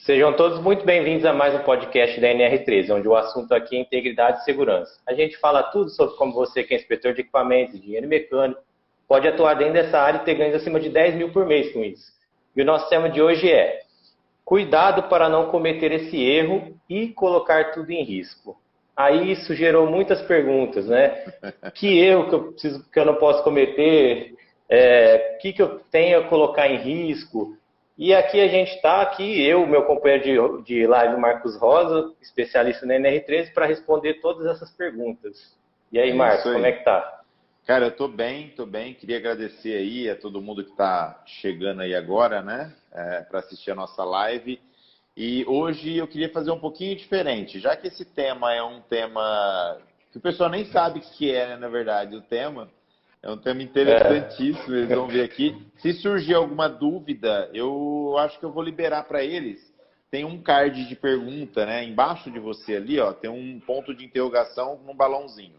Sejam todos muito bem-vindos a mais um podcast da NR13, onde o assunto aqui é integridade e segurança. A gente fala tudo sobre como você, que é inspetor de equipamentos, engenheiro mecânico, pode atuar dentro dessa área e ter ganhos acima de 10 mil por mês com isso. E o nosso tema de hoje é cuidado para não cometer esse erro e colocar tudo em risco. Aí isso gerou muitas perguntas, né? Que erro que eu não posso cometer? Que eu tenho a colocar em risco? E aqui a gente está, eu, meu companheiro de live, Marcos Rosa, especialista na NR13, para responder todas essas perguntas. E aí, É isso Marcos, como é aí. que tá? Cara, eu tô bem. Queria agradecer aí a todo mundo que está chegando aí agora, né, para assistir a nossa live. E hoje eu queria fazer um pouquinho diferente, já que esse tema é um tema que o pessoal nem sabe o que é, né, na verdade, o tema. É um tema interessantíssimo, eles vão ver aqui. Se surgir alguma dúvida, eu acho que eu vou liberar para eles. Tem um card de pergunta, né? Embaixo de você ali, ó, tem um ponto de interrogação num balãozinho.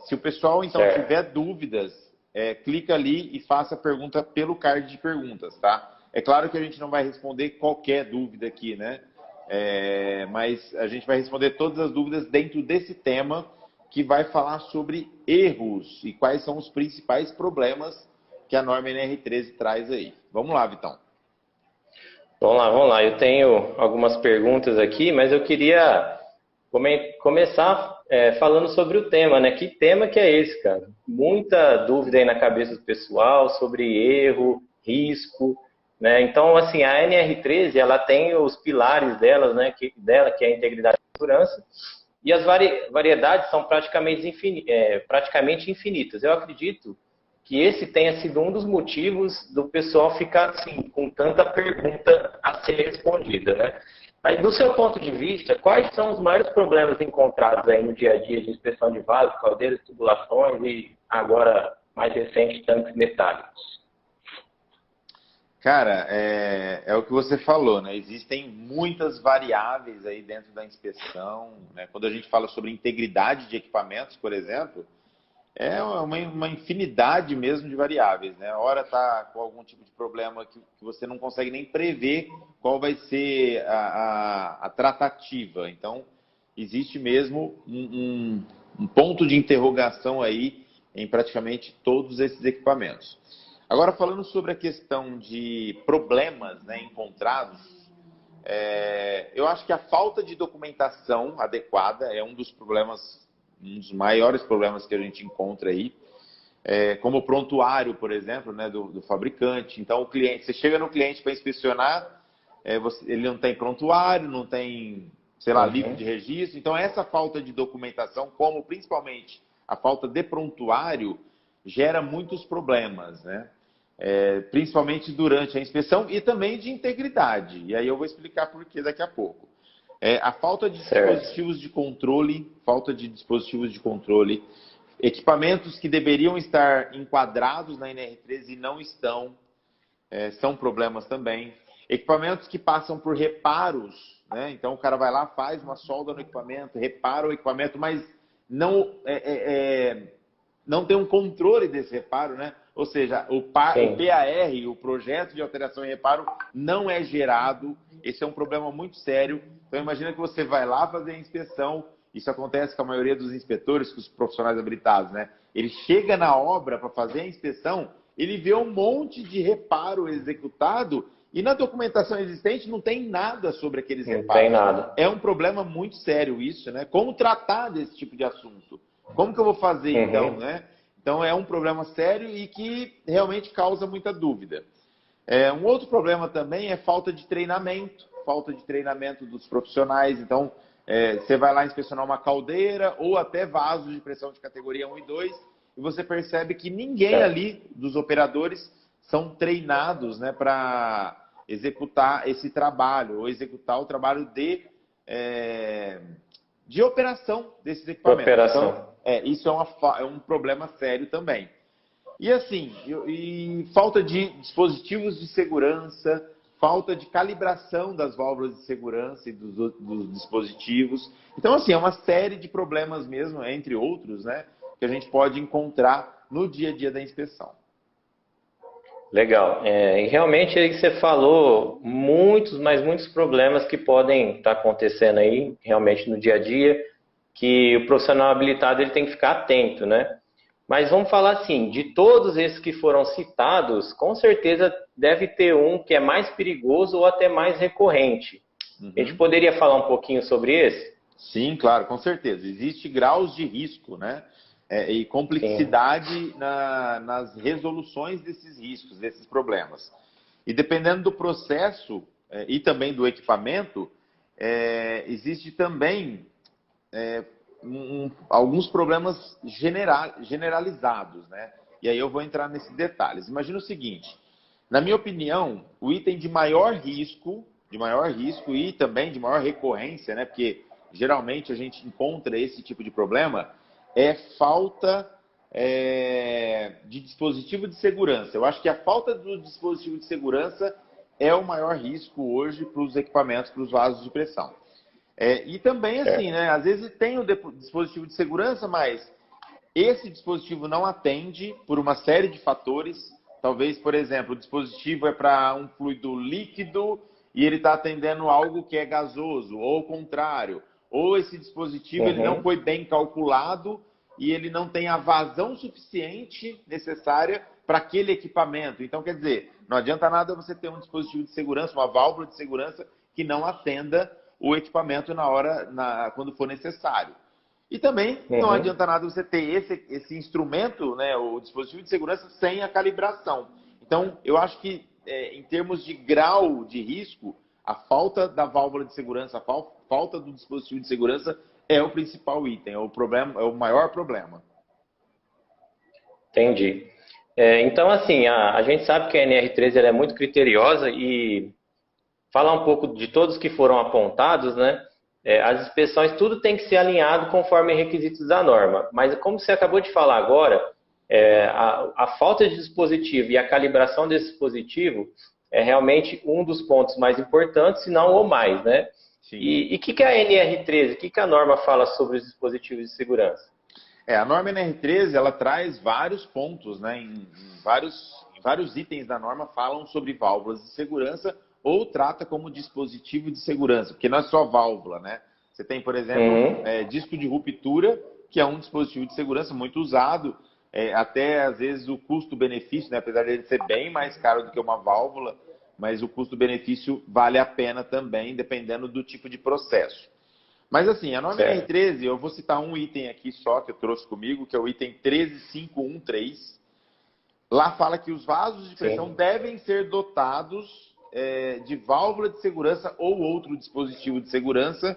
Se o pessoal, então, Certo. tiver dúvidas, clica ali e faça a pergunta pelo card de perguntas, tá? É claro que a gente não vai responder qualquer dúvida aqui, né? Mas a gente vai responder todas as dúvidas dentro desse tema que vai falar sobre erros e quais são os principais problemas que a norma NR13 traz aí. Vamos lá, Vitão. Vamos lá. Eu tenho algumas perguntas aqui, mas eu queria começar falando sobre o tema, né? Que tema que é esse, cara? Muita dúvida aí na cabeça do pessoal sobre erro, risco, né? Então, assim, a NR13, ela tem os pilares delas, né? Que é a integridade e segurança, e as variedades são praticamente infinitas. Eu acredito que esse tenha sido um dos motivos do pessoal ficar assim, com tanta pergunta a ser respondida, né? Mas, do seu ponto de vista, quais são os maiores problemas encontrados aí no dia a dia de inspeção de vasos, caldeiras, tubulações e, agora, mais recente, tanques metálicos? Cara, é o que você falou, né? Existem muitas variáveis aí dentro da inspeção, né? Quando a gente fala sobre integridade de equipamentos, por exemplo, é uma infinidade mesmo de variáveis, né? Ora está com algum tipo de problema que você não consegue nem prever qual vai ser a tratativa. Então, existe mesmo um ponto de interrogação aí em praticamente todos esses equipamentos. Agora, falando sobre a questão de problemas, né, encontrados, eu acho que a falta de documentação adequada é um dos maiores problemas que a gente encontra aí, como o prontuário, por exemplo, né, do fabricante. Então, você chega no cliente para inspecionar, ele não tem prontuário, não tem, sei lá, livro de registro. Então, essa falta de documentação, como principalmente a falta de prontuário, gera muitos problemas, né? Principalmente durante a inspeção e também de integridade. E aí eu vou explicar por que daqui a pouco. A falta de dispositivos de controle, equipamentos que deveriam estar enquadrados na NR13 e não estão, são problemas também. Equipamentos que passam por reparos, né? Então o cara vai lá, faz uma solda no equipamento, repara o equipamento, mas não tem um controle desse reparo, né? Ou seja, o PAR, o projeto de alteração e reparo, não é gerado. Esse é um problema muito sério. Então, imagina que você vai lá fazer a inspeção. Isso acontece com a maioria dos inspetores, com os profissionais habilitados, né? Ele chega na obra para fazer a inspeção, ele vê um monte de reparo executado e na documentação existente não tem nada sobre aqueles reparos. Não tem nada. É um problema muito sério isso, né? Como tratar desse tipo de assunto? Como que eu vou fazer, então, né? Então, é um problema sério e que realmente causa muita dúvida. Um outro problema também é falta de treinamento dos profissionais. Então, você vai lá inspecionar uma caldeira ou até vasos de pressão de categoria 1 e 2 e você percebe que ninguém ali dos operadores são treinados, né, para executar esse trabalho ou executar o trabalho de operação desses equipamentos. Então, isso é um problema sério também. E assim, falta de dispositivos de segurança, falta de calibração das válvulas de segurança e dos dispositivos. Então, assim, é uma série de problemas mesmo, entre outros, né, que a gente pode encontrar no dia a dia da inspeção. Legal. E realmente aí você falou muitos, mas muitos problemas que podem estar acontecendo aí, realmente no dia a dia, que o profissional habilitado ele tem que ficar atento, né? Mas vamos falar assim, de todos esses que foram citados, com certeza deve ter um que é mais perigoso ou até mais recorrente. A gente Uhum. poderia falar um pouquinho sobre esse? Sim, claro, com certeza. Existe graus de risco, né? E Sim. complexidade nas resoluções desses riscos, desses problemas. E dependendo do processo e também do equipamento, existe também alguns problemas generalizados, né? E aí eu vou entrar nesses detalhes. Imagina o seguinte: na minha opinião, o item de maior risco e também de maior recorrência, né? Porque geralmente a gente encontra esse tipo de problema, é falta de dispositivo de segurança. Eu acho que a falta do dispositivo de segurança é o maior risco hoje para os equipamentos, para os vasos de pressão. E também, assim, Certo. né? Às vezes tem o dispositivo de segurança, mas esse dispositivo não atende por uma série de fatores. Talvez, por exemplo, o dispositivo é para um fluido líquido e ele está atendendo algo que é gasoso, ou o contrário. Ou esse dispositivo ele não Uhum. foi bem calculado e ele não tem a vazão suficiente necessária para aquele equipamento. Então, quer dizer, não adianta nada você ter um dispositivo de segurança, uma válvula de segurança que não atenda o equipamento quando for necessário. E também não Uhum. adianta nada você ter esse instrumento, né, o dispositivo de segurança, sem a calibração. Então, eu acho que, em termos de grau de risco, a falta da válvula de segurança, a falta do dispositivo de segurança é o principal item, é o problema, é o maior problema. Entendi. Então, assim, a gente sabe que a NR13 ela é muito criteriosa e falar um pouco de todos que foram apontados, né? As inspeções, tudo tem que ser alinhado conforme requisitos da norma. Mas como você acabou de falar agora, a falta de dispositivo e a calibração desse dispositivo é realmente um dos pontos mais importantes, se não ou mais, né? Sim. E o que é a NR13? O que a norma fala sobre os dispositivos de segurança? A norma NR13 ela traz vários pontos, né? Em vários itens da norma falam sobre válvulas de segurança ou trata como dispositivo de segurança, porque não é só válvula, né? Você tem, por exemplo, Uhum. disco de ruptura, que é um dispositivo de segurança muito usado, até às vezes o custo-benefício, né? Apesar de ele ser bem mais caro do que uma válvula, mas o custo-benefício vale a pena também, dependendo do tipo de processo. Mas assim, a norma Certo. NR13, eu vou citar um item aqui só que eu trouxe comigo, que é o item 13513. Lá fala que os vasos de pressão Sim. devem ser dotados de válvula de segurança ou outro dispositivo de segurança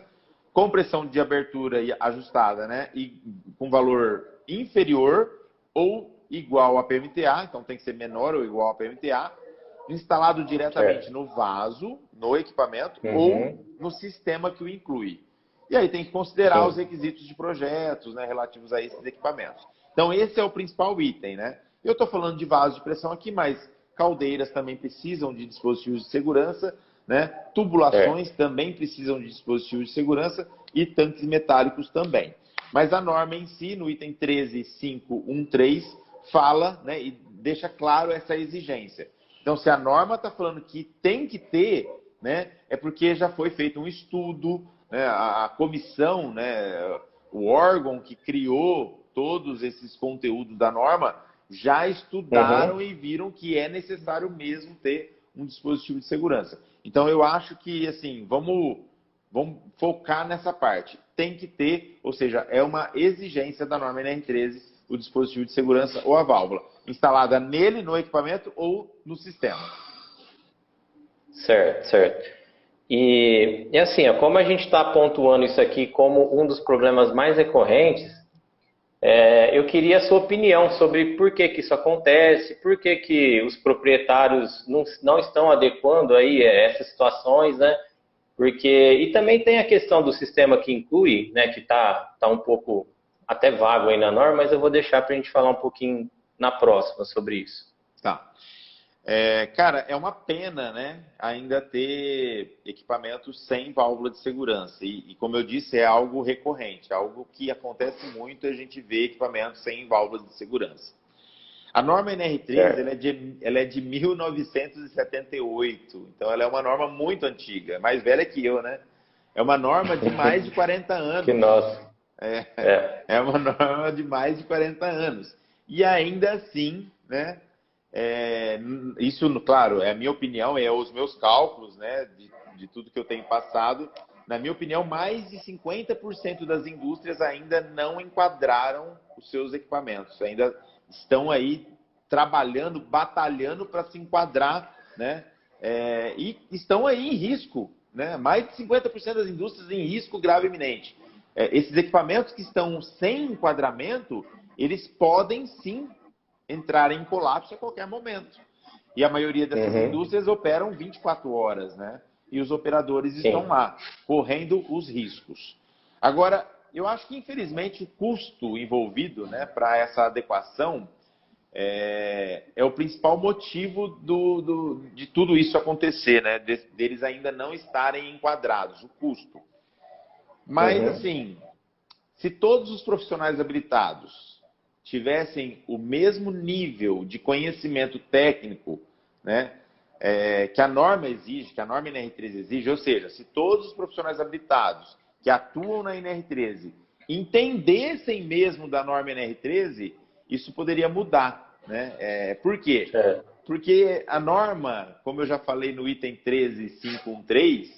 com pressão de abertura ajustada, né? E com valor inferior ou igual a PMTA, então tem que ser menor ou igual a PMTA, instalado diretamente Certo. no vaso, no equipamento ou Uhum. no sistema que o inclui. E aí tem que considerar os Sim. requisitos de projetos, né, relativos a esses equipamentos. Então esse é o principal item, né? Eu estou falando de vasos de pressão aqui, mas caldeiras também precisam de dispositivos de segurança, né? Tubulações Certo. também precisam de dispositivos de segurança e tanques metálicos também. Mas a norma em si, no item 13513, fala, né, e deixa claro essa exigência. Então, se a norma está falando que tem que ter, né, é porque já foi feito um estudo, né, a comissão, né, o órgão que criou todos esses conteúdos da norma já estudaram Uhum. e viram que é necessário mesmo ter um dispositivo de segurança. Então, eu acho que, assim, vamos focar nessa parte. Tem que ter, ou seja, é uma exigência da norma NR13 o dispositivo de segurança ou a válvula, instalada nele, no equipamento ou no sistema. Certo, certo. E assim, ó, como a gente está pontuando isso aqui como um dos problemas mais recorrentes, eu queria a sua opinião sobre por que isso acontece, por que os proprietários não estão adequando aí essas situações, né? Porque, e também tem a questão do sistema que inclui, né, que tá um pouco até vago aí na norma, mas eu vou deixar para a gente falar um pouquinho na próxima sobre isso. Tá. Cara, é uma pena, né, ainda ter equipamentos sem válvula de segurança. E como eu disse, é algo recorrente, algo que acontece muito, a gente vê equipamentos sem válvulas de segurança. A norma NR13, Certo. ela é de 1978, então ela é uma norma muito antiga, mais velha que eu, né? É uma norma de mais de 40 Que anos. nossa. É, É. é uma norma de mais de 40 anos. E ainda assim, né? Isso, claro, é a minha opinião, é os meus cálculos, né? De tudo que eu tenho passado. Na minha opinião, mais de 50% das indústrias ainda não enquadraram os seus equipamentos. Ainda estão aí trabalhando, batalhando para se enquadrar, né? E estão aí em risco, né? Mais de 50% das indústrias em risco grave iminente. Esses equipamentos que estão sem enquadramento, eles podem sim entrar em colapso a qualquer momento. E a maioria dessas indústrias operam 24 horas, né? E os operadores estão Sim. lá, correndo os riscos. Agora, eu acho que, infelizmente, o custo envolvido, né, para essa adequação é o principal motivo de tudo isso acontecer, né? Deles ainda não estarem enquadrados, o custo. Mas, assim, se todos os profissionais habilitados tivessem o mesmo nível de conhecimento técnico, né, que a norma exige, que a norma NR13 exige, ou seja, se todos os profissionais habilitados que atuam na NR13 entendessem mesmo da norma NR13, isso poderia mudar, né? Por quê? Certo. Porque a norma, como eu já falei no item 13.513,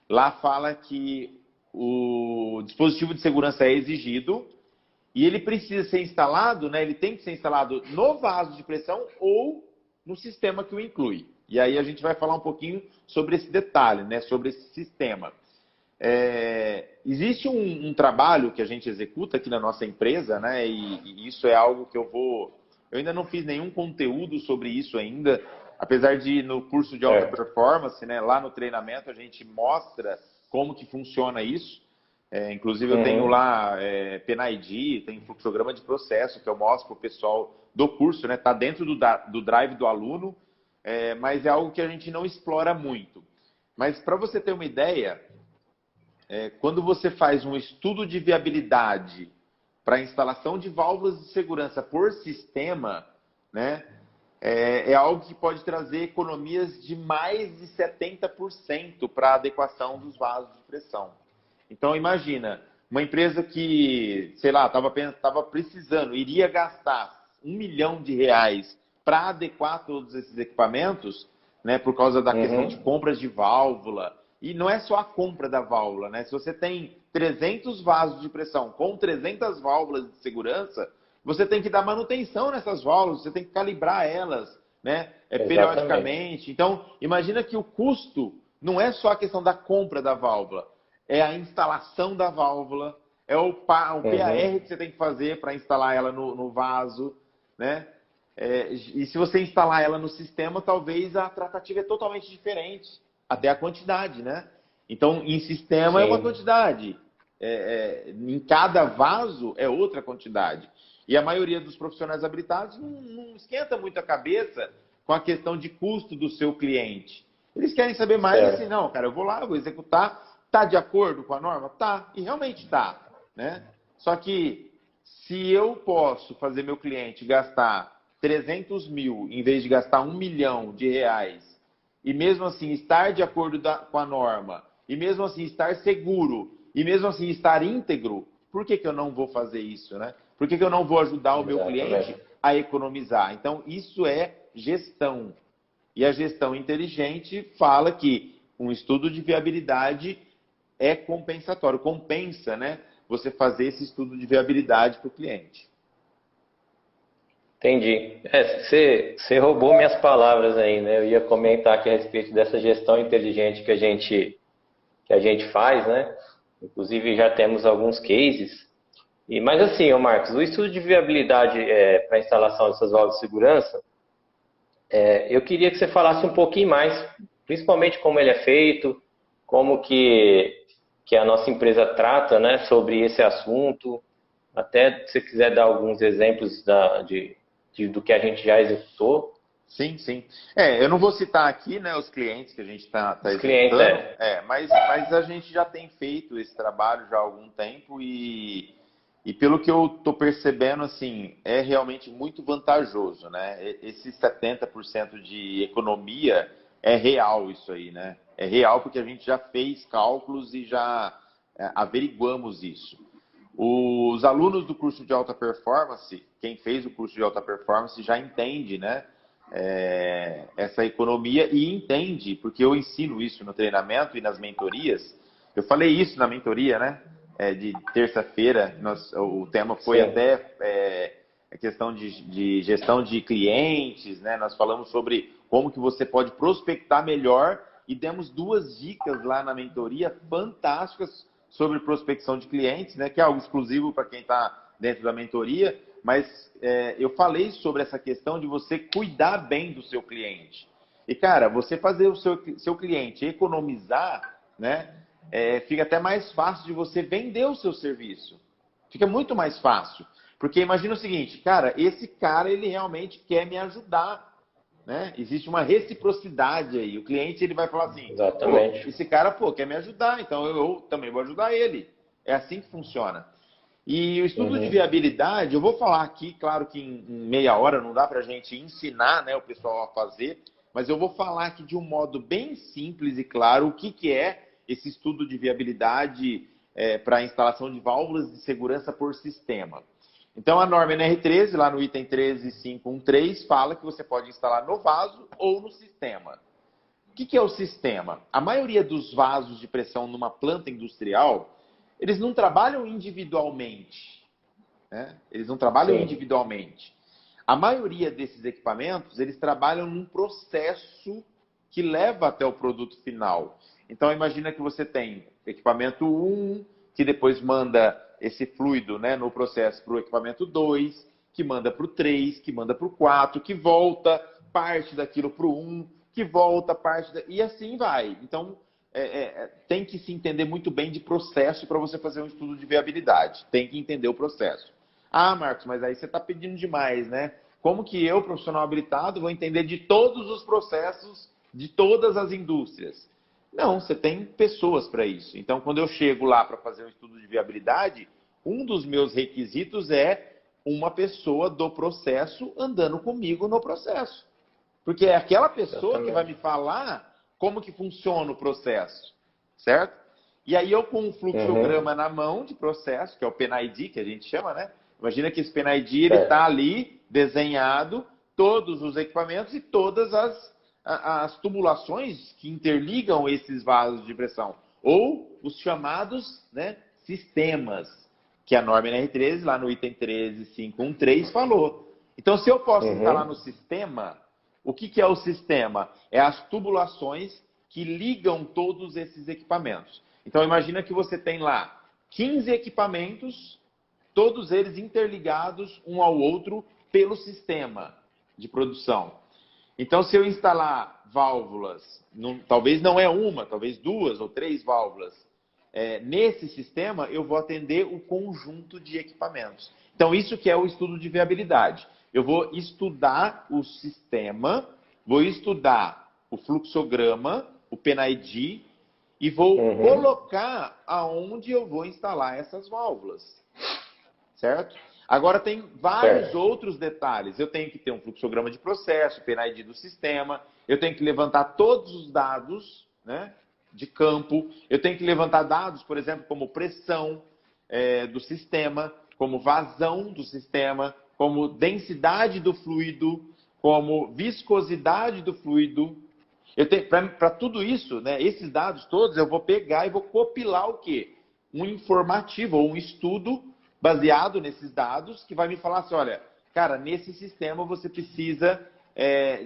lá fala que o dispositivo de segurança é exigido e ele precisa ser instalado, né? Ele tem que ser instalado no vaso de pressão ou no sistema que o inclui. E aí a gente vai falar um pouquinho sobre esse detalhe, né? Sobre esse sistema. Existe um trabalho que a gente executa aqui na nossa empresa, né? E isso é algo que eu ainda não fiz nenhum conteúdo sobre isso ainda, apesar de no curso de alta performance, né? Lá no treinamento a gente mostra como que funciona isso. Inclusive eu tenho lá PNID, tem fluxograma de processo que eu mostro para o pessoal do curso, né? Está dentro do drive do aluno, mas é algo que a gente não explora muito. Mas para você ter uma ideia, quando você faz um estudo de viabilidade para a instalação de válvulas de segurança por sistema, né? É algo que pode trazer economias de mais de 70% para a adequação dos vasos de pressão. Então, imagina, uma empresa que, sei lá, estava precisando, iria gastar R$ 1 milhão para adequar todos esses equipamentos, né, por causa da questão de compras de válvula. E não é só a compra da válvula, né? Se você tem 300 vasos de pressão com 300 válvulas de segurança, você tem que dar manutenção nessas válvulas, você tem que calibrar elas, né, periodicamente. Então, imagina que o custo não é só a questão da compra da válvula, é a instalação da válvula, é o PAR que você tem que fazer para instalar ela no vaso, né? E se você instalar ela no sistema, talvez a tratativa é totalmente diferente, até a quantidade, né? Então, em sistema é uma quantidade, em cada vaso é outra quantidade. E a maioria dos profissionais habilitados não esquenta muito a cabeça com a questão de custo do seu cliente. Eles querem saber mais assim, não, cara, eu vou lá, eu vou executar. Está de acordo com a norma? Tá, e realmente está, né? Só que se eu posso fazer meu cliente gastar 300 mil em vez de gastar R$ 1 milhão, e mesmo assim estar de acordo com a norma, e mesmo assim estar seguro, e mesmo assim estar íntegro, por que eu não vou fazer isso, né? Por que eu não vou ajudar o meu cliente a economizar? Então, isso é gestão. E a gestão inteligente fala que um estudo de viabilidade é compensatório, compensa, né? Você fazer esse estudo de viabilidade para o cliente. Entendi. Você roubou minhas palavras aí, né? Eu ia comentar aqui a respeito dessa gestão inteligente que a gente faz, né? Inclusive já temos alguns cases. Mas assim, ô Marcos, o estudo de viabilidade para a instalação dessas válvulas de segurança, eu queria que você falasse um pouquinho mais, principalmente como ele é feito, como que a nossa empresa trata, né, sobre esse assunto. Até se você quiser dar alguns exemplos do que a gente já executou. Sim, sim. Eu não vou citar aqui, né, os clientes que a gente está executando, mas a gente já tem feito esse trabalho já há algum tempo e E pelo que eu estou percebendo, assim, é realmente muito vantajoso, né? Esse 70% de economia é real isso aí, né? É real porque a gente já fez cálculos e já averiguamos isso. Os alunos do curso de alta performance, quem fez o curso de alta performance já entende, né? Essa economia e entende, porque eu ensino isso no treinamento e nas mentorias. Eu falei isso na mentoria, né? De terça-feira, o tema foi Sim. até a questão de gestão de clientes, né? Nós falamos sobre como que você pode prospectar melhor e demos 2 dicas lá na mentoria fantásticas sobre prospecção de clientes, né? Que é algo exclusivo para quem está dentro da mentoria, mas eu falei sobre essa questão de você cuidar bem do seu cliente. E, cara, você fazer o seu cliente economizar, né? Fica até mais fácil de você vender o seu serviço. Fica muito mais fácil. Porque imagina o seguinte, cara, esse cara, ele realmente quer me ajudar, né? Existe uma reciprocidade aí. O cliente, ele vai falar assim, Exatamente. pô, esse cara, pô, quer me ajudar, então eu também vou ajudar ele. É assim que funciona. E o estudo de viabilidade, eu vou falar aqui, claro que em meia hora não dá para a gente ensinar, né, o pessoal a fazer, mas eu vou falar aqui de um modo bem simples e claro o que é esse estudo de viabilidade para a instalação de válvulas de segurança por sistema. Então, a norma NR13, lá no item 13513, fala que você pode instalar no vaso ou no sistema. O que é o sistema? A maioria dos vasos de pressão numa planta industrial, eles não trabalham individualmente, né? Eles não trabalham individualmente. A maioria desses equipamentos, eles trabalham num processo que leva até o produto final. Então, imagina que você tem equipamento 1, que depois manda esse fluido, né, no processo para o equipamento 2, que manda para o 3, que manda para o 4, que volta parte daquilo para o 1, que volta parte... E assim vai. Então, tem que se entender muito bem de processo para você fazer um estudo de viabilidade. Tem que entender o processo. Ah, Marcos, mas aí você está pedindo demais, né? Como que eu, profissional habilitado, vou entender de todos os processos de todas as indústrias? Não, você tem pessoas para isso. Então, quando eu chego lá para fazer um estudo de viabilidade, um dos meus requisitos é uma pessoa do processo andando comigo no processo. Porque é aquela pessoa que vai me falar como que funciona o processo, certo? E aí eu com um fluxograma na mão de processo, que é o PNID, que a gente chama, né? Imagina que esse PNID ele está ali desenhado, todos os equipamentos e todas as tubulações que interligam esses vasos de pressão. Ou os chamados, né, sistemas, que a norma NR13, lá no item 13513, falou. Então, se eu posso instalar no sistema, o que é o sistema? É as tubulações que ligam todos esses equipamentos. Então, imagina que você tem lá 15 equipamentos, todos eles interligados um ao outro pelo sistema de produção. Então, se eu instalar válvulas, talvez não é uma, talvez 2 ou 3 válvulas, nesse sistema, eu vou atender o conjunto de equipamentos. Então, isso que é o estudo de viabilidade. Eu vou estudar o sistema, vou estudar o fluxograma, o PNID, e vou colocar aonde eu vou instalar essas válvulas. Certo? Agora tem vários outros detalhes. Eu tenho que ter um fluxograma de processo, PNID do sistema, eu tenho que levantar todos os dados, né, de campo, eu tenho que levantar dados, por exemplo, como pressão do sistema, como vazão do sistema, como densidade do fluido, como viscosidade do fluido. Para tudo isso, né, esses dados todos, eu vou pegar e vou compilar o quê? Um informativo ou um estudo baseado nesses dados, que vai me falar assim, olha, cara, nesse sistema você precisa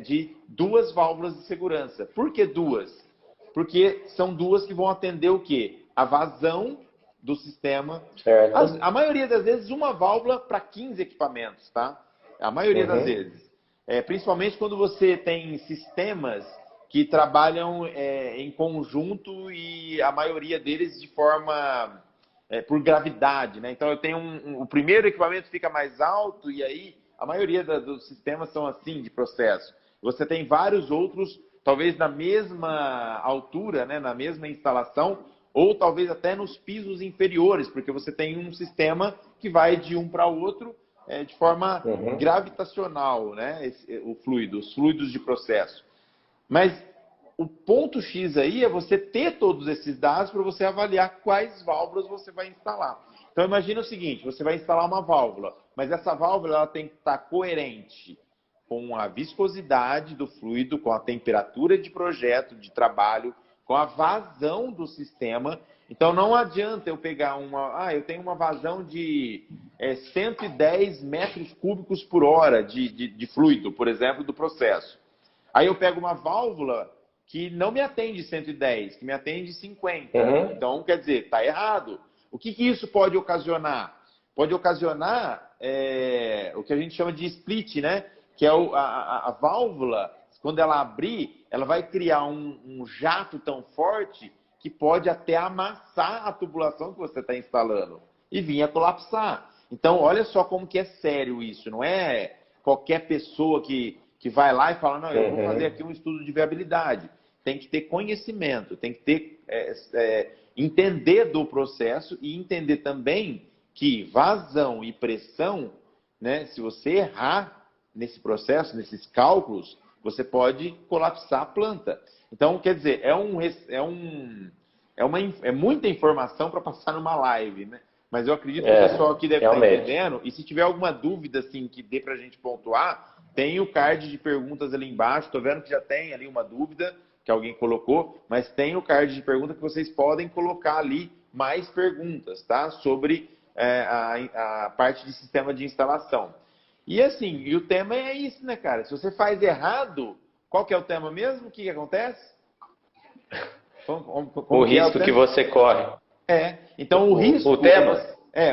de 2 válvulas de segurança. Por que 2? Porque são 2 que vão atender o quê? A vazão do sistema. A maioria das vezes, uma válvula para 15 equipamentos, tá? A maioria das vezes. Principalmente quando você tem sistemas que trabalham em conjunto e a maioria deles de forma... por gravidade, né? Então eu tenho o primeiro equipamento fica mais alto e aí a maioria dos sistemas são assim de processo. Você tem vários outros, talvez na mesma altura, né? Na mesma instalação, ou talvez até nos pisos inferiores, porque você tem um sistema que vai de um para outro de forma gravitacional, né? O fluido, os fluidos de processo. Mas o ponto X aí é você ter todos esses dados para você avaliar quais válvulas você vai instalar. Então imagina o seguinte, você vai instalar uma válvula, mas essa válvula ela tem que estar coerente com a viscosidade do fluido, com a temperatura de projeto, de trabalho, com a vazão do sistema. Então não adianta eu pegar eu tenho uma vazão de 110 metros cúbicos por hora de fluido, por exemplo, do processo. Aí eu pego uma válvula que não me atende 110, que me atende 50. Então, quer dizer, está errado. O que isso pode ocasionar? Pode ocasionar o que a gente chama de split, né? Que é a válvula, quando ela abrir, ela vai criar um jato tão forte que pode até amassar a tubulação que você está instalando e vir a colapsar. Então, olha só como que é sério isso. Não é qualquer pessoa que vai lá e fala, não, eu vou fazer aqui um estudo de viabilidade. Tem que ter conhecimento, tem que ter entender do processo e entender também que vazão e pressão, né, se você errar nesse processo, nesses cálculos, você pode colapsar a planta. Então, quer dizer, é muita informação para passar numa live, né? Mas eu acredito que o pessoal aqui deve estar entendendo. E se tiver alguma dúvida assim, que dê para a gente pontuar, tem o card de perguntas ali embaixo. Estou vendo que já tem ali uma dúvida que alguém colocou, mas tem o card de pergunta que vocês podem colocar ali mais perguntas, tá? Sobre a parte de sistema de instalação. E assim, o tema é isso, né, cara? Se você faz errado, qual que é o tema mesmo? O que acontece? O risco que você corre. Então o risco... O tema?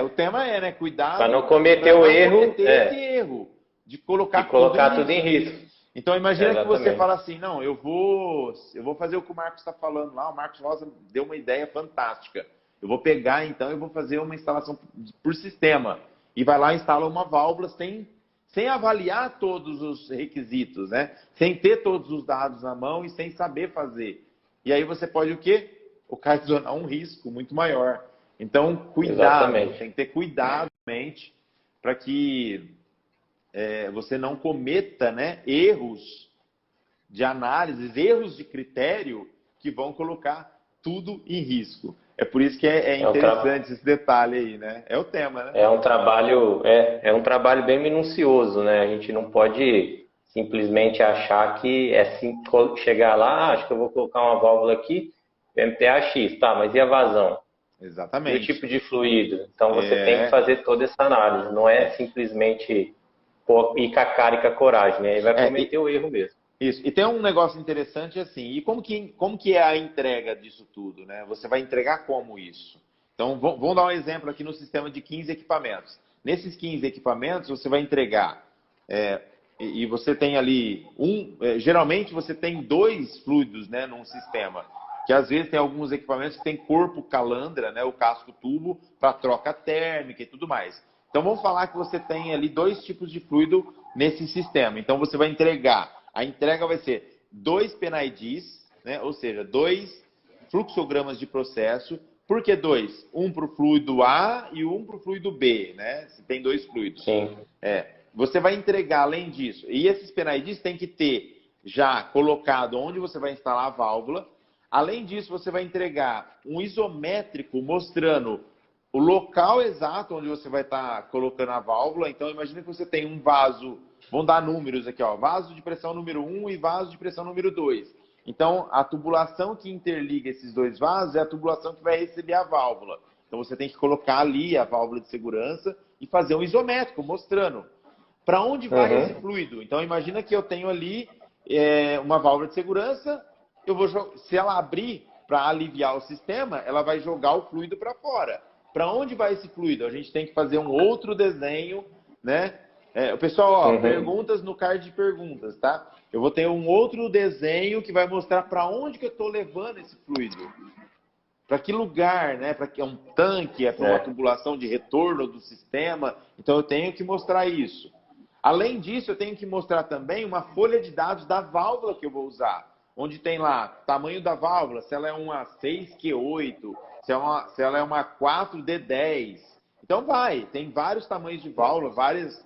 O tema né? Cuidado... Para não cometer o erro... esse erro de colocar tudo em risco. Então imagina que você fala assim, não, eu vou fazer o que o Marcos está falando lá, o Marcos Rosa deu uma ideia fantástica. Eu vou pegar, então, eu vou fazer uma instalação por sistema. E vai lá e instala uma válvula sem avaliar todos os requisitos, né? Sem ter todos os dados na mão e sem saber fazer. E aí você pode o quê? Ocasionar um risco muito maior. Então, cuidado, tem que ter cuidado para que você não cometa, né, erros de análise, erros de critério que vão colocar tudo em risco. É por isso que é interessante esse detalhe aí, né? É o tema, né? É um trabalho bem minucioso, né? A gente não pode simplesmente achar que chegar lá, acho que eu vou colocar uma válvula aqui, MPa X, tá, mas e a vazão? Exatamente. E o tipo de fluido? Então você tem que fazer toda essa análise, não é simplesmente ir com a cara e com a coragem, né? Aí vai cometer o erro mesmo. Isso. E tem um negócio interessante assim, e como que é a entrega disso tudo, né? Você vai entregar como isso? Então, vamos dar um exemplo aqui no sistema de 15 equipamentos. Nesses 15 equipamentos, você vai entregar, e você tem ali, geralmente você tem 2 fluidos, né, num sistema, que às vezes tem alguns equipamentos que tem corpo calandra, né, o casco tubo, para troca térmica e tudo mais. Então, vamos falar que você tem ali 2 tipos de fluido nesse sistema. Então, você vai entregar. A entrega vai ser 2 PNIDs, né? Ou seja, 2 fluxogramas de processo. Por que 2? Um para o fluido A e um para o fluido B, né? Se tem 2 fluidos. Sim. Você vai entregar, além disso, e esses PNIDs tem que ter já colocado onde você vai instalar a válvula. Além disso, você vai entregar um isométrico mostrando o local exato onde você vai estar colocando a válvula. Então, imagina que você tem um vaso, vamos dar números aqui, ó, vaso de pressão número 1 e vaso de pressão número 2. Então, a tubulação que interliga esses 2 vasos é a tubulação que vai receber a válvula. Então, você tem que colocar ali a válvula de segurança e fazer um isométrico mostrando para onde vai esse fluido. Então, imagina que eu tenho ali uma válvula de segurança, se ela abrir para aliviar o sistema, ela vai jogar o fluido para fora. Para onde vai esse fluido? A gente tem que fazer um outro desenho, né? O pessoal, perguntas no card de perguntas, tá? Eu vou ter um outro desenho que vai mostrar para onde que eu estou levando esse fluido. Para que lugar, né? Para que é um tanque, para uma tubulação de retorno do sistema. Então eu tenho que mostrar isso. Além disso, eu tenho que mostrar também uma folha de dados da válvula que eu vou usar. onde tem lá tamanho da válvula, se ela é uma 6Q8, se ela é uma 4D10. Então tem vários tamanhos de válvula, várias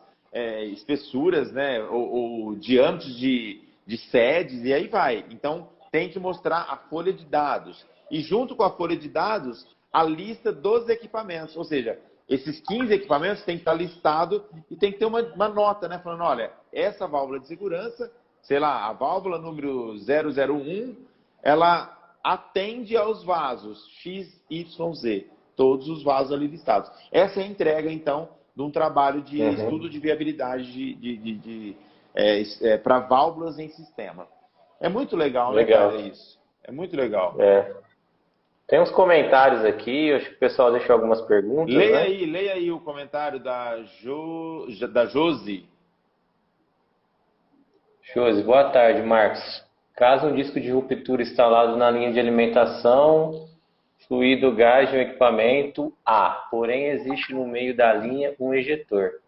espessuras, né, ou diâmetros de sedes, e aí vai. Então, tem que mostrar a folha de dados. E junto com a folha de dados, a lista dos equipamentos. Ou seja, esses 15 equipamentos tem que estar listado e tem que ter uma nota, né? Falando, olha, essa válvula de segurança, sei lá, a válvula número 001, ela atende aos vasos X, Y, Z. Todos os vasos ali listados. Essa é a entrega, então, de um trabalho de estudo de viabilidade para válvulas em sistema. É muito legal, né, cara, isso. É muito legal. Tem uns comentários aqui, acho que o pessoal deixou algumas perguntas, leia né? aí o comentário da Josi. Josi, boa tarde, Marcos. Caso um disco de ruptura instalado na linha de alimentação, fluido gás de um equipamento A, porém existe no meio da linha um ejetor.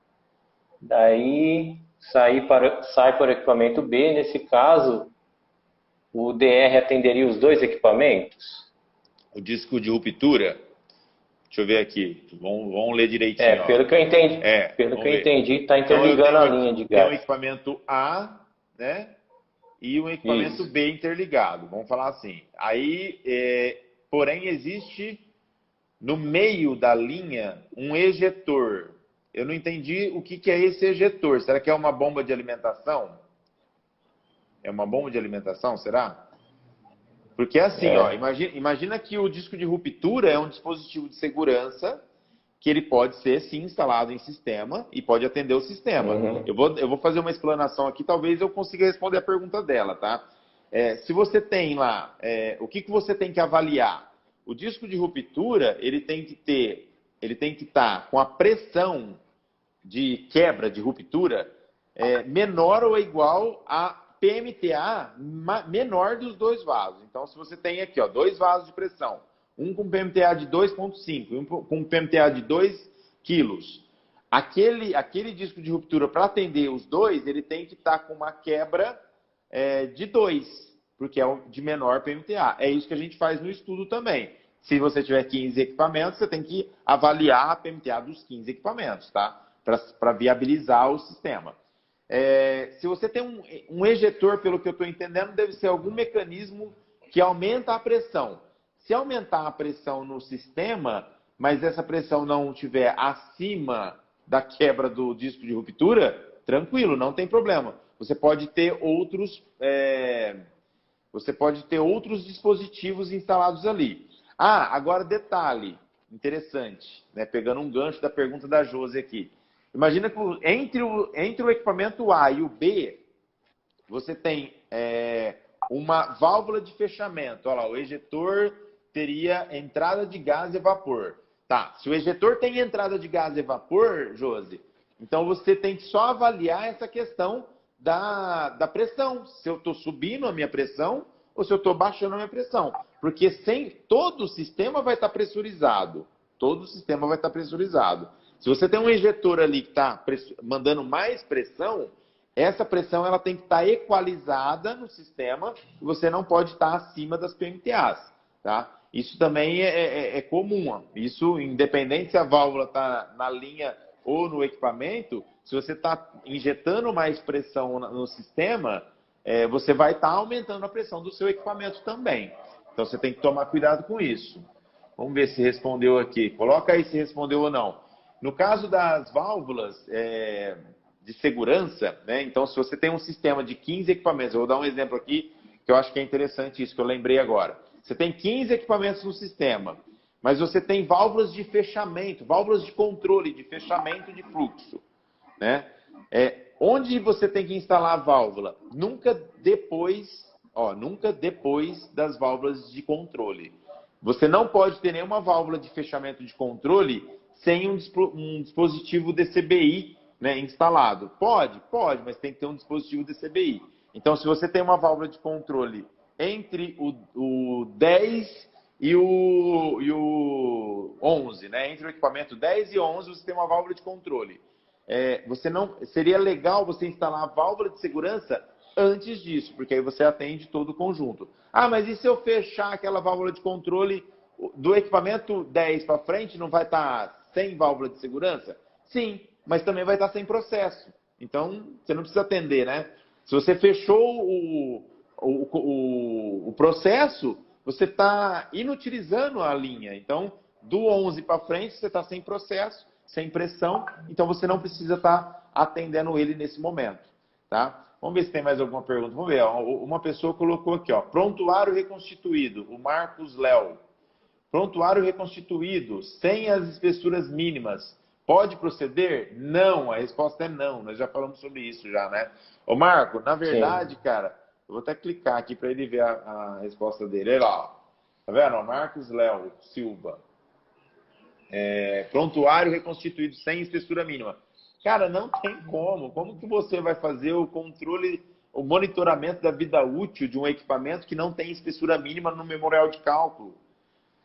Daí sai para o equipamento B, nesse caso, o DR atenderia os dois equipamentos? O disco de ruptura, deixa eu ver aqui, vamos ler direitinho. Pelo que eu entendi, está interligando a linha de gás. Tem um equipamento A, né, e um equipamento B interligado, vamos falar assim. Aí, porém, existe no meio da linha um ejetor. Eu não entendi o que é esse ejetor. Será que é uma bomba de alimentação? É uma bomba de alimentação, será? Porque é assim, ó, imagina que o disco de ruptura é um dispositivo de segurança que ele pode ser, sim, instalado em sistema e pode atender o sistema. Eu vou fazer uma explanação aqui, talvez eu consiga responder a pergunta dela, tá? Se você tem lá, o que você tem que avaliar? O disco de ruptura, ele tem que estar com a pressão de quebra, de ruptura, menor ou igual a PMTA menor dos dois vasos. Então, se você tem aqui, ó, dois vasos de pressão, um com PMTA de 2,5 e um com PMTA de 2 quilos, aquele disco de ruptura, para atender os dois, ele tem que estar com uma quebra de 2, porque é de menor PMTA. É isso que a gente faz no estudo também. Se você tiver 15 equipamentos, você tem que avaliar a PMTA dos 15 equipamentos, tá? Para viabilizar o sistema. Se você tem um ejetor, pelo que eu estou entendendo, deve ser algum mecanismo que aumenta a pressão. Se aumentar a pressão no sistema, mas essa pressão não estiver acima da quebra do disco de ruptura, tranquilo, não tem problema. Você pode ter outros dispositivos instalados ali. Agora detalhe interessante, né? Pegando um gancho da pergunta da Josi aqui. Imagina que entre o equipamento A e o B, você tem uma válvula de fechamento. Olha lá, o ejetor teria entrada de gás e vapor. Tá, se o ejetor tem entrada de gás e vapor, Josi, então você tem que só avaliar essa questão da pressão. Se eu estou subindo a minha pressão ou se eu estou baixando a minha pressão. Porque todo o sistema vai estar pressurizado. Todo o sistema vai estar pressurizado. Se você tem um ejetor ali que está mandando mais pressão, essa pressão ela tem que estar equalizada no sistema e você não pode estar acima das PMTAs. Tá? Isso também é comum. Isso, independente se a válvula está na linha ou no equipamento, se você está injetando mais pressão no sistema, você vai estar aumentando a pressão do seu equipamento também. Então você tem que tomar cuidado com isso. Vamos ver se respondeu aqui. Coloca aí se respondeu ou não. No caso das válvulas de segurança, né? Então se você tem um sistema de 15 equipamentos, eu vou dar um exemplo aqui que eu acho que é interessante isso, que eu lembrei agora. Você tem 15 equipamentos no sistema, mas você tem válvulas de fechamento, válvulas de controle, de fechamento de fluxo, né? Onde você tem que instalar a válvula? Nunca depois das válvulas de controle. Você não pode ter nenhuma válvula de fechamento de controle sem um dispositivo DCBI, né, instalado. Pode, mas tem que ter um dispositivo DCBI. Então, se você tem uma válvula de controle entre o 10 e o 11, né, entre o equipamento 10 e 11, você tem uma válvula de controle. Seria legal você instalar a válvula de segurança antes disso, porque aí você atende todo o conjunto. Ah, mas e se eu fechar aquela válvula de controle do equipamento 10 para frente, não vai estar sem válvula de segurança? Sim, mas também vai estar sem processo. Então, você não precisa atender, né? Se você fechou o processo, você está inutilizando a linha. Então, do 11 para frente, você está sem processo, sem pressão, então você não precisa estar atendendo ele nesse momento, tá? Vamos ver se tem mais alguma pergunta. Vamos ver, ó, uma pessoa colocou aqui, ó, prontuário reconstituído, o Marcos Léo. Prontuário reconstituído, sem as espessuras mínimas, pode proceder? Não, a resposta é não, nós já falamos sobre isso já, né? Ô Marco, na verdade, Sim. cara, eu vou até clicar aqui para ele ver a resposta dele. Olha lá, ó. Tá vendo? Ó, Marcos Léo Silva. Prontuário reconstituído sem espessura mínima. Cara, não tem como. Como que você vai fazer o controle, o monitoramento da vida útil de um equipamento que não tem espessura mínima no memorial de cálculo?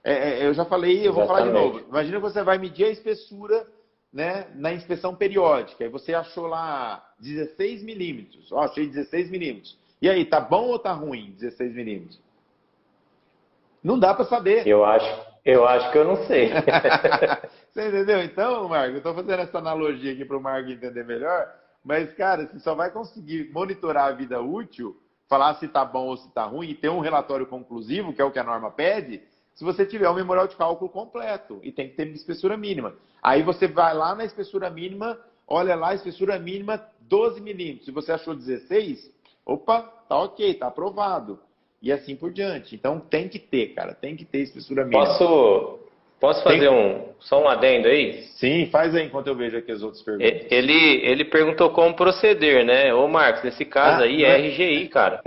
Eu já falei, eu vou falar de novo. Exatamente. Imagina que você vai medir a espessura, né, na inspeção periódica. Aí você achou lá 16 milímetros. Ó, achei 16 milímetros. E aí, tá bom ou tá ruim 16 milímetros? Não dá para saber. Eu acho que eu não sei. Você entendeu? Então, Marco, eu estou fazendo essa analogia aqui para o Marco entender melhor, mas, cara, você só vai conseguir monitorar a vida útil, falar se está bom ou se está ruim, e ter um relatório conclusivo, que é o que a norma pede, se você tiver um memorial de cálculo completo, e tem que ter espessura mínima. Aí você vai lá na espessura mínima, olha lá, espessura mínima 12 milímetros. Se você achou 16, opa, tá ok, tá aprovado. E assim por diante. Então tem que ter, cara, tem que ter espessura mínima. Posso fazer Tem... só um adendo aí? Sim, faz aí enquanto eu vejo aqui as outras perguntas. Ele perguntou como proceder, né? Ô Marcos, nesse caso Ah, aí não é é... RGI, cara.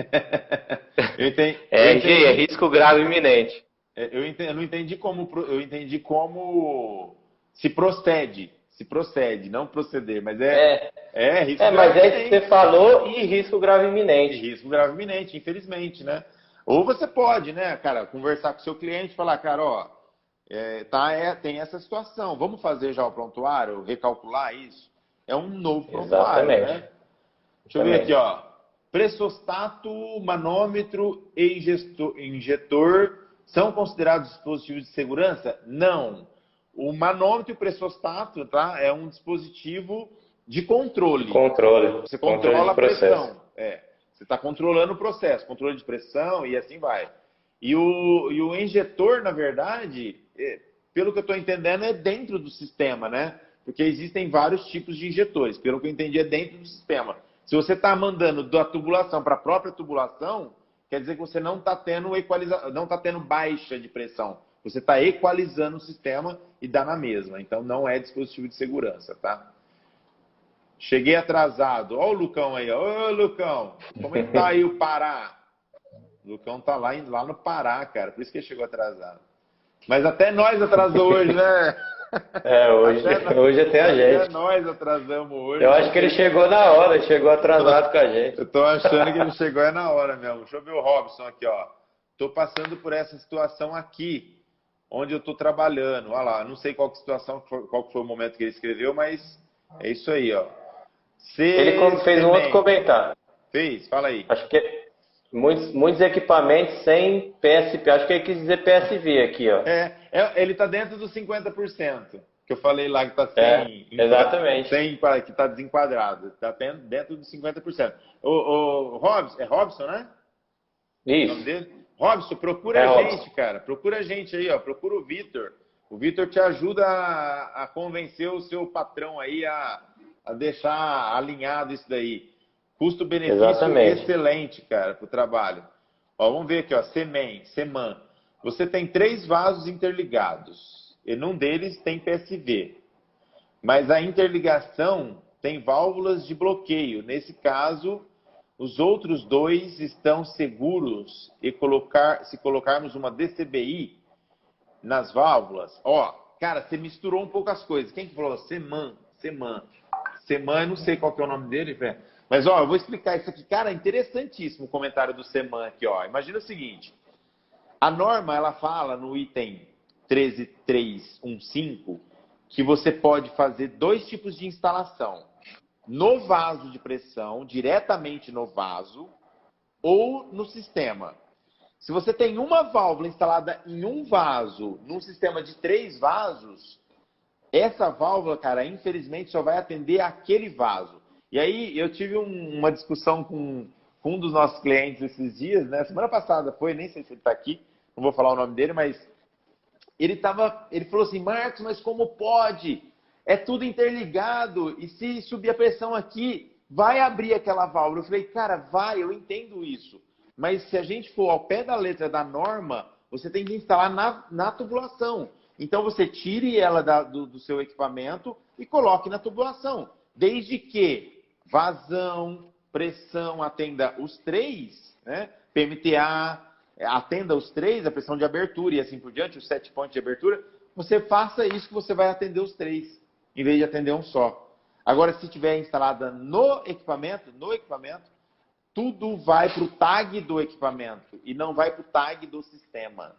Eu É RGI, é entendi. risco grave iminente. Eu não entendi como. Eu entendi como se procede. Se procede, não proceder, mas É, risco mas grave é isso que você iminente. falou e risco grave E iminente. risco grave iminente, infelizmente, né? Ou você pode, né, cara, conversar com o seu cliente e falar, cara, ó, tem essa situação, vamos fazer já o prontuário, recalcular isso? É um novo prontuário, Exatamente. né? Deixa eu ver aqui, Exatamente. ó. Pressostato, manômetro e injetor são considerados dispositivos de segurança? Não. O manômetro e o pressostato, tá? É um dispositivo de controle. Você Controle controla de a processo. pressão. Você está controlando o processo, controle de pressão e assim vai. E o injetor, na verdade, pelo que eu estou entendendo, é dentro do sistema, né? Porque existem vários tipos de injetores. Pelo que eu entendi, é dentro do sistema. Se você está mandando da tubulação para a própria tubulação, quer dizer que você não está tendo não está tendo baixa de pressão. Você está equalizando o sistema e dá na mesma. Então não é dispositivo de segurança, tá? Cheguei atrasado. Olha o Lucão aí. Ô, Lucão, como é que tá aí o Pará? O Lucão tá lá no Pará, cara. Por isso que ele chegou atrasado. Mas até nós atrasou hoje, né? Hoje até a Até gente. nós atrasamos hoje. Eu Não acho que ele sei. chegou na hora, chegou atrasado com a gente. Eu tô achando que ele chegou na hora mesmo. Deixa eu ver o Robson aqui, ó. Tô passando por essa situação aqui, onde eu tô trabalhando. Olha lá, não sei qual situação, qual que foi o momento que ele escreveu, mas é isso aí, ó. Ele fez um outro Semente. comentário. Fez? Fala aí. Acho que muitos equipamentos sem PSP. Acho que ele quis dizer PSV aqui, ó. Ele tá dentro dos 50%. Que eu falei lá que tá Exatamente. que tá desenquadrado. Tá dentro dos 50%. O Robson, é Robson, né? O nome Isso. dele? Robson, procura É, a Robson. gente, cara. Procura a gente aí, ó. Procura o Vitor. O Vitor te ajuda a convencer o seu patrão aí a deixar alinhado isso daí. Custo-benefício Exatamente. excelente, cara, pro trabalho. Ó, vamos ver aqui, ó. Seman. Você tem 3 vasos interligados. E num deles tem PSV. Mas a interligação tem válvulas de bloqueio. Nesse caso, os outros 2 estão seguros e se colocarmos uma DCBI nas válvulas. Ó, cara, você misturou um pouco as coisas. Quem que falou? Seman, eu não sei qual que é o nome dele, mas ó, eu vou explicar isso aqui. Cara, interessantíssimo o comentário do Seman aqui, ó. Imagina o seguinte: a norma, ela fala no item 13315 que você pode fazer 2 tipos de instalação. no vaso de pressão, diretamente no vaso, ou no sistema. Se você tem uma válvula instalada em um vaso, num sistema de 3 vasos, essa válvula, cara, infelizmente só vai atender aquele vaso. E aí eu tive uma discussão com um dos nossos clientes esses dias, né? Semana passada foi, nem sei se ele está aqui, não vou falar o nome dele, mas ele falou assim, Marcos, mas como pode? É tudo interligado, e se subir a pressão aqui, vai abrir aquela válvula. Eu falei, cara, vai, eu entendo isso. Mas se a gente for ao pé da letra da norma, você tem que instalar na tubulação. Então você tire ela do seu equipamento e coloque na tubulação. Desde que vazão, pressão atenda os 3, né? PMTA atenda os 3, a pressão de abertura e assim por diante, os 7 pontos de abertura, você faça isso que você vai atender os 3, em vez de atender um só. Agora, se tiver instalada no equipamento, tudo vai para o tag do equipamento e não vai para o tag do sistema.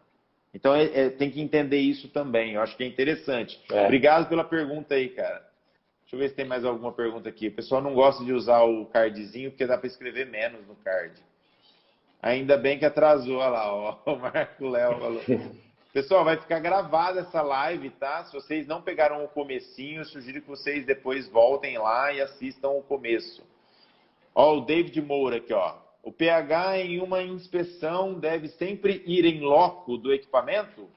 Então, tem que entender isso também. Eu acho que é interessante. Obrigado pela pergunta aí, cara. Deixa eu ver se tem mais alguma pergunta aqui. O pessoal não gosta de usar o cardzinho porque dá para escrever menos no card. Ainda bem que atrasou. Olha lá, ó, o Marco Léo falou. Pessoal, vai ficar gravada essa live, tá? Se vocês não pegaram o comecinho, eu sugiro que vocês depois voltem lá e assistam o começo. Ó, o David Moura aqui, ó. O pH em uma inspeção deve sempre ir em loco do equipamento?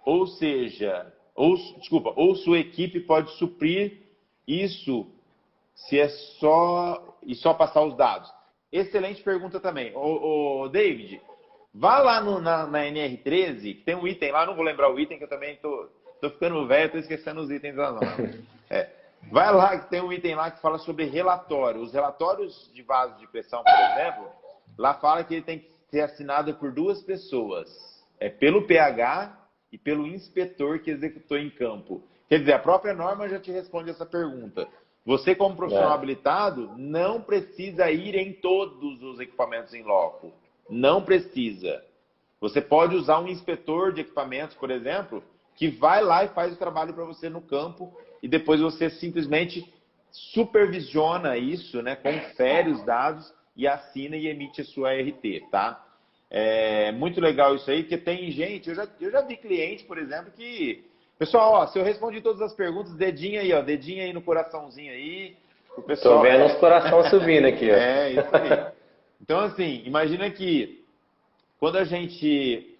Ou seja, ou sua equipe pode suprir isso se é só passar os dados. Excelente pergunta também. Ô David, vá lá na NR13, que tem um item lá, não vou lembrar o item, que eu também tô ficando velho, tô esquecendo os itens lá não. Vai lá, que tem um item lá que fala sobre relatório. Os relatórios de vaso de pressão, por exemplo, lá fala que ele tem que ser assinado por 2 pessoas. Pelo pH e pelo inspetor que executou em campo. Quer dizer, a própria norma já te responde essa pergunta. Você, como profissional habilitado, não precisa ir em todos os equipamentos em loco. Não precisa. Você pode usar um inspetor de equipamentos, por exemplo, que vai lá e faz o trabalho para você no campo e depois você simplesmente supervisiona isso, né? Confere os dados e assina e emite a sua RT, tá? É muito legal isso aí, porque tem gente, eu já vi cliente, por exemplo, que... Pessoal, ó, se eu respondi todas as perguntas, dedinho aí, ó, dedinho aí no coraçãozinho aí. O pessoal, tô vendo os corações subindo aqui, ó. Isso aí. Então, assim, imagina que quando a gente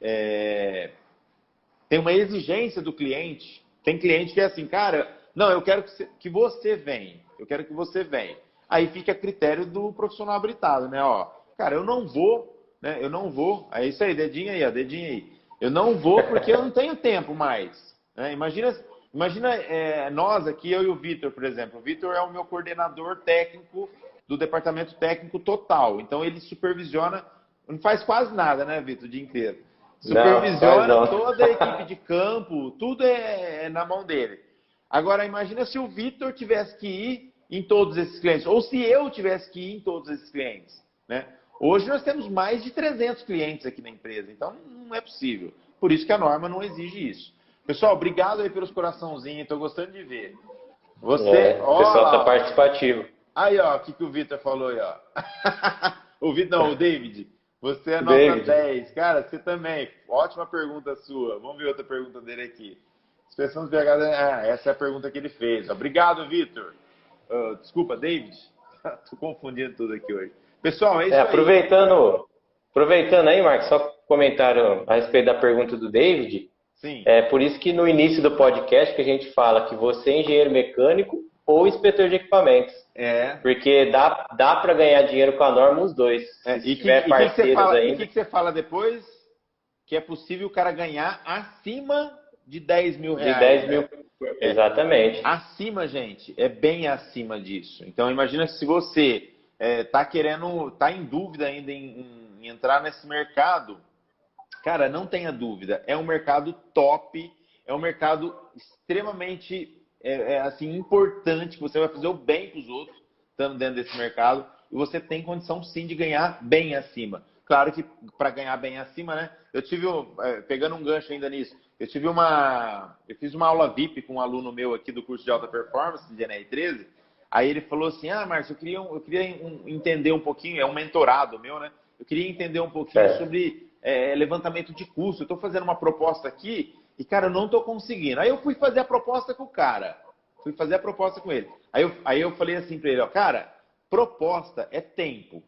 tem uma exigência do cliente, tem cliente que é assim, cara, não, eu quero que você venha, Aí fica a critério do profissional habilitado, né? Ó, cara, eu não vou, é isso aí, dedinho aí, ó, dedinho aí. Eu não vou porque eu não tenho tempo mais. Né? Imagina nós aqui, eu e o Vitor, por exemplo. O Vitor é o meu coordenador técnico do departamento técnico total. Então, ele supervisiona, não faz quase nada, né, Vitor, o dia inteiro. Supervisiona toda a equipe de campo, tudo é na mão dele. Agora, imagina se o Vitor tivesse que ir em todos esses clientes, ou se eu tivesse que ir em todos esses clientes. Né? Hoje nós temos mais de 300 clientes aqui na empresa, então não é possível. Por isso que a norma não exige isso. Pessoal, obrigado aí pelos coraçãozinhos, estou gostando de ver. O pessoal está participativo. Aí, ó, o que o Vitor falou aí, ó. O David. Você é nota 10. Cara, você também. Ótima pergunta sua. Vamos ver outra pergunta dele aqui. Inspeção de pH... essa é a pergunta que ele fez. Obrigado, Vitor. Desculpa, David. Tô confundindo tudo aqui hoje. Pessoal, é isso aí. Aproveitando aí, Marcos, só comentário a respeito da pergunta do David. Sim. É por isso que no início do podcast que a gente fala que você é engenheiro mecânico ou inspetor de equipamentos. Porque dá para ganhar dinheiro com a norma os dois. Se tiver parceiros ainda. E o que você fala depois? Que é possível o cara ganhar acima de 10 mil reais. De 10 mil. Exatamente. Acima, gente. É bem acima disso. Então, imagina se você tá em dúvida ainda em entrar nesse mercado. Cara, não tenha dúvida. É um mercado top. É um mercado extremamente... assim, importante, que você vai fazer o bem para os outros, estando dentro desse mercado, e você tem condição sim de ganhar bem acima. Claro que para ganhar bem acima, né? Eu tive, pegando um gancho ainda nisso, eu fiz uma aula VIP com um aluno meu aqui do curso de alta performance de NR13, Aí ele falou assim, Márcio, eu queria entender um pouquinho, é um mentorado meu, né? Eu queria entender um pouquinho sobre levantamento de custo. Eu estou fazendo uma proposta aqui e, cara, eu não estou conseguindo. Aí eu fui fazer a proposta com o cara. Fui fazer a proposta com ele. Aí eu falei assim para ele, ó, cara, proposta é tempo.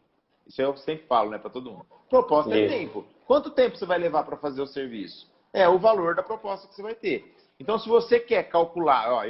Isso eu sempre falo, né, para todo mundo. Proposta é tempo. Quanto tempo você vai levar para fazer o serviço? É o valor da proposta que você vai ter. Então, se você quer calcular, ó,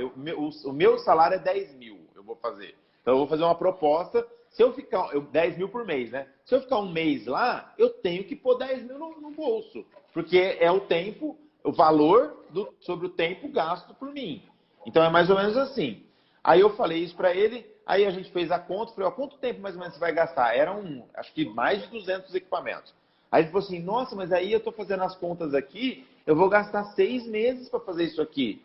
o meu salário é 10 mil, eu vou fazer. Então, eu vou fazer uma proposta, se eu ficar, 10 mil por mês, né? Se eu ficar um mês lá, eu tenho que pôr 10 mil no bolso. Porque é o tempo, o valor sobre o tempo gasto por mim. Então, é mais ou menos assim. Aí eu falei isso para ele, aí a gente fez a conta, falei, ó, quanto tempo mais ou menos você vai gastar? Eram, acho que mais de 200 equipamentos. Aí ele falou assim, nossa, mas aí eu estou fazendo as contas aqui, eu vou gastar 6 meses para fazer isso aqui.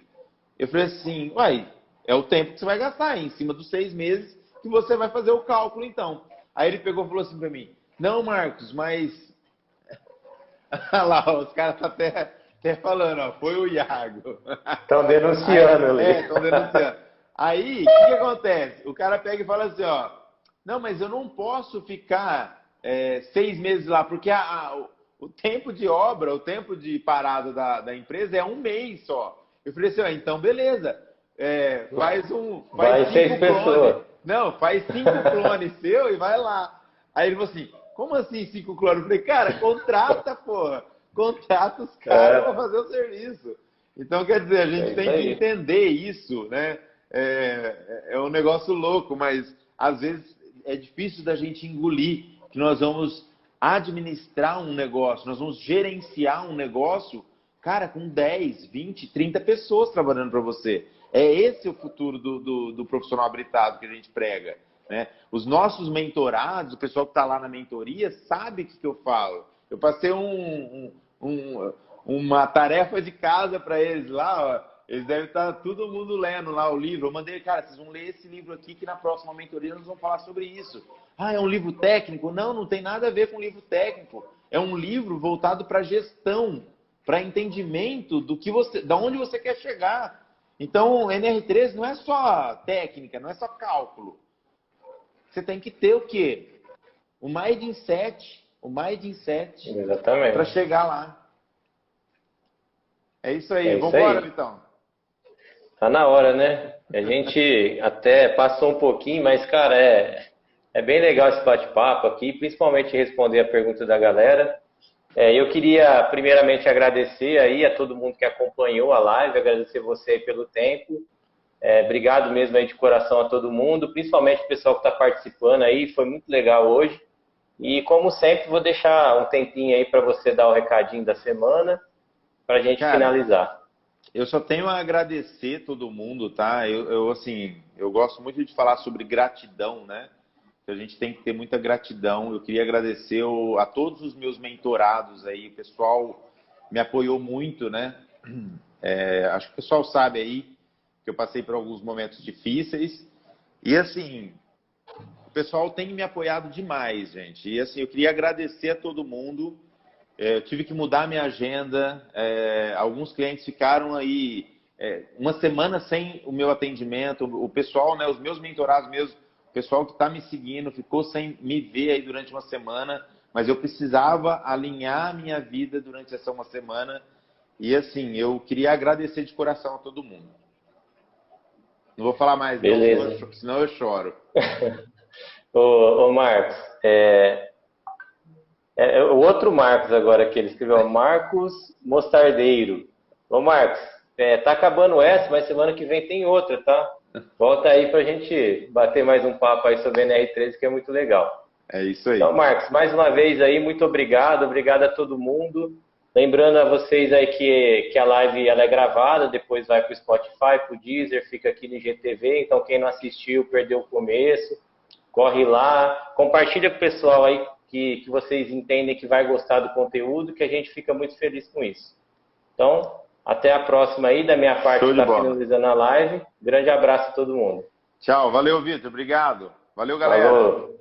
Eu falei assim, uai, é o tempo que você vai gastar, em cima dos 6 meses que você vai fazer o cálculo, então. Aí ele pegou e falou assim para mim, não, Marcos, mas... Olha lá, os caras estão até falando, ó, foi o Iago. Estão denunciando ali. Estão denunciando. Aí, o que acontece? O cara pega e fala assim, ó, não, mas eu não posso ficar 6 meses lá, porque o tempo de obra, o tempo de parada da empresa é 1 mês só. Eu falei assim, ó, então beleza, faz 5 clones. Não, faz 5 clones seu e vai lá. Aí ele falou assim, como assim 5 clones? Eu falei, cara, contrata, porra. Contrata os caras para fazer o serviço. Então, quer dizer, a gente tem que entender isso, né? É um negócio louco, mas às vezes é difícil da gente engolir que nós vamos administrar um negócio, nós vamos gerenciar um negócio, cara, com 10, 20, 30 pessoas trabalhando para você. É esse o futuro do profissional habilitado que a gente prega, né? Os nossos mentorados, o pessoal que está lá na mentoria, sabe o que eu falo. Eu passei uma tarefa de casa para eles lá, ó. Eles devem estar todo mundo lendo lá o livro. Eu mandei, cara, vocês vão ler esse livro aqui que na próxima mentoria nós vamos falar sobre isso. É um livro técnico? Não, não tem nada a ver com livro técnico. É um livro voltado para gestão, para entendimento da onde você quer chegar. Então, NR13 não é só técnica, não é só cálculo. Você tem que ter o quê? O mindset para chegar lá. É isso aí. Vamos embora, Vitão. Tá na hora, né? A gente até passou um pouquinho, mas, cara, é bem legal esse bate-papo aqui, principalmente responder a pergunta da galera. Eu queria, primeiramente, agradecer aí a todo mundo que acompanhou a live, agradecer você aí pelo tempo. Obrigado mesmo aí de coração a todo mundo, principalmente o pessoal que está participando aí, foi muito legal hoje. E, como sempre, vou deixar um tempinho aí para você dar o recadinho da semana, para a gente finalizar. Eu só tenho a agradecer todo mundo, tá? Eu gosto muito de falar sobre gratidão, né? A gente tem que ter muita gratidão. Eu queria agradecer a todos os meus mentorados aí. O pessoal me apoiou muito, né? Acho que o pessoal sabe aí que eu passei por alguns momentos difíceis. E, assim, o pessoal tem me apoiado demais, gente. E, assim, eu queria agradecer a todo mundo. Eu tive que mudar minha agenda. Alguns clientes ficaram aí uma semana sem o meu atendimento. O pessoal, né, os meus mentorados mesmo, o pessoal que está me seguindo ficou sem me ver aí durante uma semana, mas eu precisava alinhar a minha vida durante essa uma semana. E, assim, eu queria agradecer de coração a todo mundo. Não vou falar mais, não, senão eu choro. Ô Marcos, o outro Marcos agora que ele escreveu, Marcos Mostardeiro. Ô Marcos, tá acabando essa, mas semana que vem tem outra, tá? Volta aí pra gente bater mais um papo aí sobre a NR13, que é muito legal. É isso aí. Então, Marcos, mais uma vez aí, muito obrigado a todo mundo. Lembrando a vocês aí que a live ela é gravada, depois vai pro Spotify, pro Deezer, fica aqui no IGTV, então quem não assistiu, perdeu o começo, corre lá, compartilha com o pessoal aí que vocês entendem que vai gostar do conteúdo, que a gente fica muito feliz com isso. Então, até a próxima aí, da minha parte, está finalizando a live. Grande abraço a todo mundo. Tchau, valeu, Vitor, obrigado. Valeu, galera. Falou.